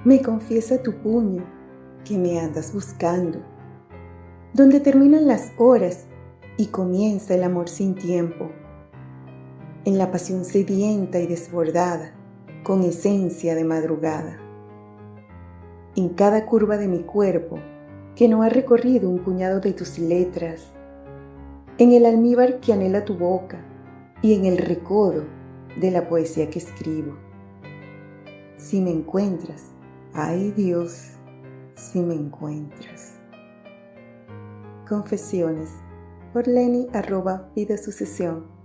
Me confiesa tu puño que me andas buscando, donde terminan las horas y comienza el amor sin tiempo, en la pasión sedienta y desbordada, con esencia de madrugada. En cada curva de mi cuerpo, que no ha recorrido un puñado de tus letras, en el almíbar que anhela tu boca y en el recodo de la poesía que escribo. Si me encuentras, ay Dios, si me encuentras. Confesiones por Lenny @vidasucesión.